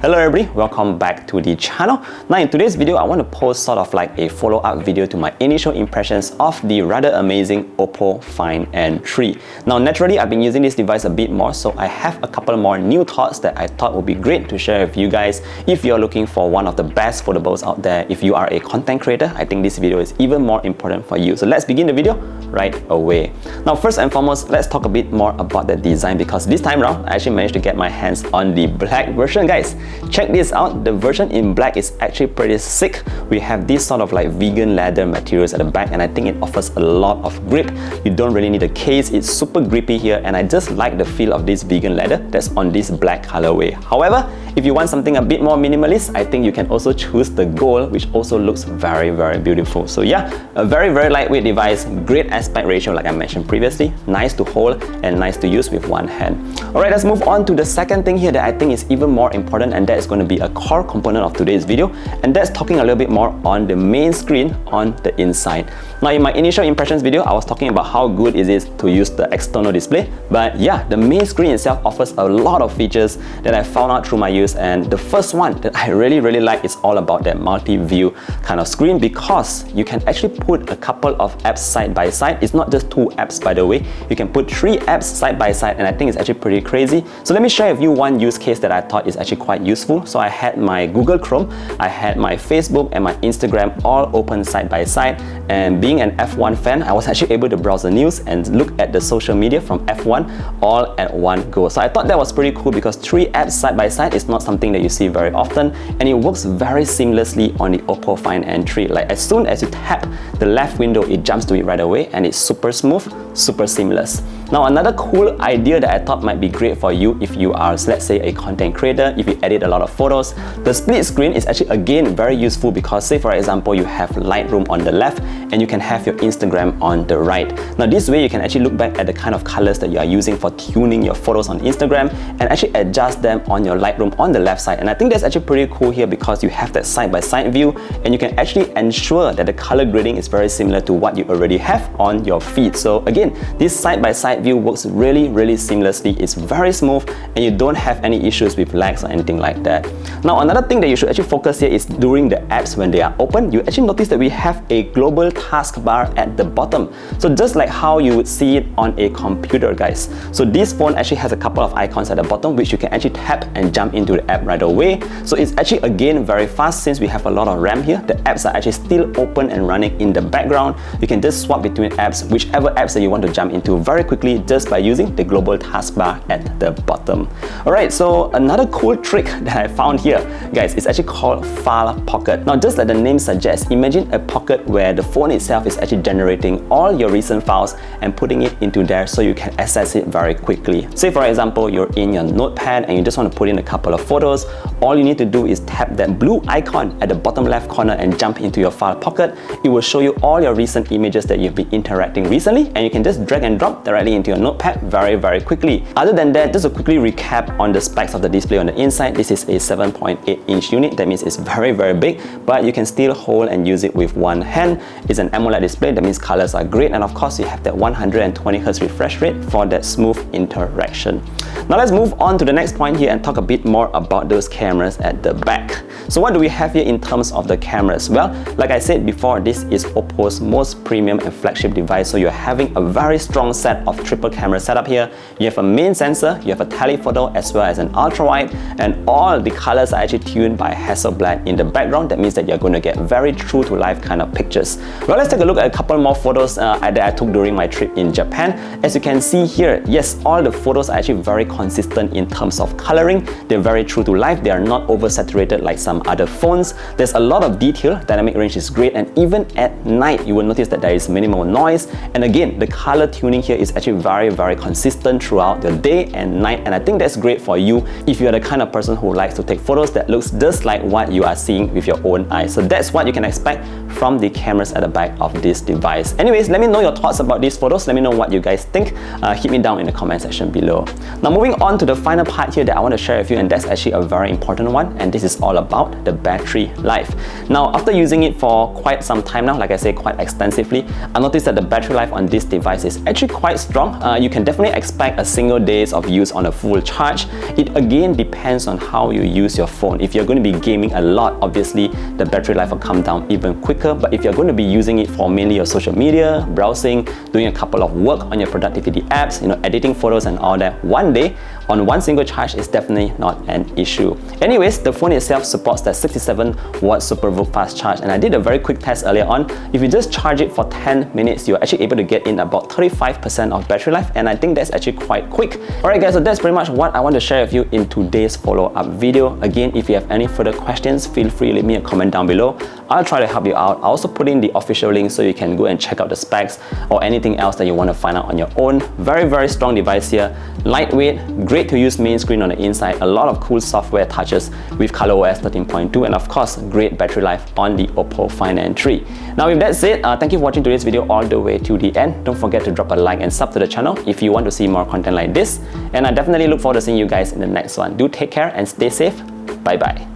Hello everybody, welcome back to the channel. Now in today's video, I want to post sort of like a follow-up video to my initial impressions of the rather amazing OPPO Find N3. Now naturally, I've been using this device a bit more, so I have a couple more new thoughts that I thought would be great to share with you guys. If you're looking for one of the best foldables out there, if you are a content creator, I think this video is even more important for you. So let's begin the video right away. Now first and foremost, let's talk a bit more about the design, because this time around, I actually managed to get my hands on the black version, guys. Check this out, the version in black is actually pretty sick. We have this sort of like vegan leather materials at the back, and I think it offers a lot of grip. You don't really need a case, it's super grippy here, and I just like the feel of this vegan leather that's on this black colorway. However, if you want something a bit more minimalist, I think you can also choose the gold, which also looks very beautiful. So yeah, a very lightweight device, great aspect ratio like I mentioned previously, nice to hold and nice to use with one hand. Alright, let's move on to the second thing here that I think is even more important, and that is going to be a core component of today's video, and that's talking a little bit more on the main screen on the inside. Now in my initial impressions video, I was talking about how good it is to use the external display, but yeah, the main screen itself offers a lot of features that I found out through my use, and the first one that I really like is all about that multi-view kind of screen, because you can actually put a couple of apps side by side. It's not just 2 apps, by the way, you can put 3 apps side by side, and I think it's actually pretty crazy. So let me share with you one use case that I thought is actually quite useful. So I had my Google Chrome, I had my Facebook and my Instagram all open side by side, and being an F1 fan, I was actually able to browse the news and look at the social media from F1 all at one go. So I thought that was pretty cool, because 3 apps side by side is not something that you see very often, and it works very seamlessly on the OPPO Find N3. Like as soon as you tap the left window, it jumps to it right away, and it's super smooth, super seamless. Now another cool idea that I thought might be great for you if you are, let's say, a content creator, if you edit a lot of photos, the split screen is actually again very useful, because say for example you have Lightroom on the left and you can have your Instagram on the right. Now this way you can actually look back at the kind of colors that you are using for tuning your photos on Instagram and actually adjust them on your Lightroom on the left side. And I think that's actually pretty cool here, because you have that side-by-side view, and you can actually ensure that the color grading is very similar to what you already have on your feed. So again, this side-by-side view works really seamlessly. It's very smooth, and you don't have any issues with lags or anything like that. Now another thing that you should actually focus here is during the apps when they are open, you actually notice that we have a global taskbar at the bottom. So just like how you would see it on a computer, guys. So this phone actually has a couple of icons at the bottom which you can actually tap and jump into the app right away. So it's actually again very fast, since we have a lot of RAM here. The apps are actually still open and running in the background. You can just swap between apps, whichever apps that you want to jump into very quickly, just by using the global taskbar at the bottom. Alright, so another cool trick that I found here, guys, is actually called File Pocket. Now just like the name suggests, imagine a pocket where the phone itself is actually generating all your recent files and putting it into there so you can access it very quickly. Say for example, you're in your notepad and you just want to put in a couple of photos. All you need to do is tap that blue icon at the bottom left corner and jump into your File Pocket. It will show you all your recent images that you've been interacting recently, and you can just drag and drop directly into your notepad very quickly. Other than that, just to quickly recap on the specs of the display on the inside, this is a 7.8-inch unit. That means it's very big, but you can still hold and use it with one hand. It's an AMOLED display, that means colors are great, and of course you have that 120Hz refresh rate for that smooth interaction. Now let's move on to the next point here and talk a bit more about those cameras at the back. So what do we have here in terms of the cameras? Well, like I said before, this is OPPO's most premium and flagship device, so you're having a very strong set of triple camera setup here. You have a main sensor, you have a telephoto as well as an ultra wide, and all the colors are actually tuned by Hasselblad in the background. That means that you're going to get very true to life kind of pictures. Well, let's take a look at a couple more photos that I took during my trip in Japan. As you can see here, yes, all the photos are actually very consistent in terms of coloring. They're very true to life. They are not oversaturated like some other phones. There's a lot of detail, dynamic range is great, and even at night you will notice that there is minimal noise. And again, the color tuning here is actually very consistent throughout the day and night, and I think that's great for you if you're the kind of person who likes to take photos that looks just like what you are seeing with your own eyes. So that's what you can expect from the cameras at the back of this device. Anyways, let me know your thoughts about these photos. Let me know what you guys think. Hit me down in the comment section below. Now moving on to the final part here that I want to share with you, and that's actually a very important one, and this is all about the battery life. Now after using it for quite some time now, like I say, quite extensively, I noticed that the battery life on this device device is actually quite strong. You can definitely expect a single days of use on a full charge. It again depends on how you use your phone. If you're going to be gaming a lot, obviously the battery life will come down even quicker. But if you're going to be using it for mainly your social media, browsing, doing a couple of work on your productivity apps, editing photos and all that, one day on one single charge is definitely not an issue. Anyways, the phone itself supports that 67-watt SuperVOOC fast charge, and I did a very quick test earlier on. If you just charge it for 10 minutes, you're actually able to get in about 35% of battery life, and I think that's actually quite quick. Alright guys, so that's pretty much what I want to share with you in today's follow-up video. Again, if you have any further questions, feel free to leave me a comment down below. I'll try to help you out. I'll also put in the official link so you can go and check out the specs or anything else that you want to find out on your own. Very, very strong device here. Lightweight, great to use main screen on the inside, a lot of cool software touches with ColorOS 13.2, and of course, great battery life on the OPPO Find N3. Now with that said, thank you for watching today's video all the way to the end. Don't forget to drop a like and sub to the channel if you want to see more content like this, and I definitely look forward to seeing you guys in the next one. Do take care and stay safe. Bye bye.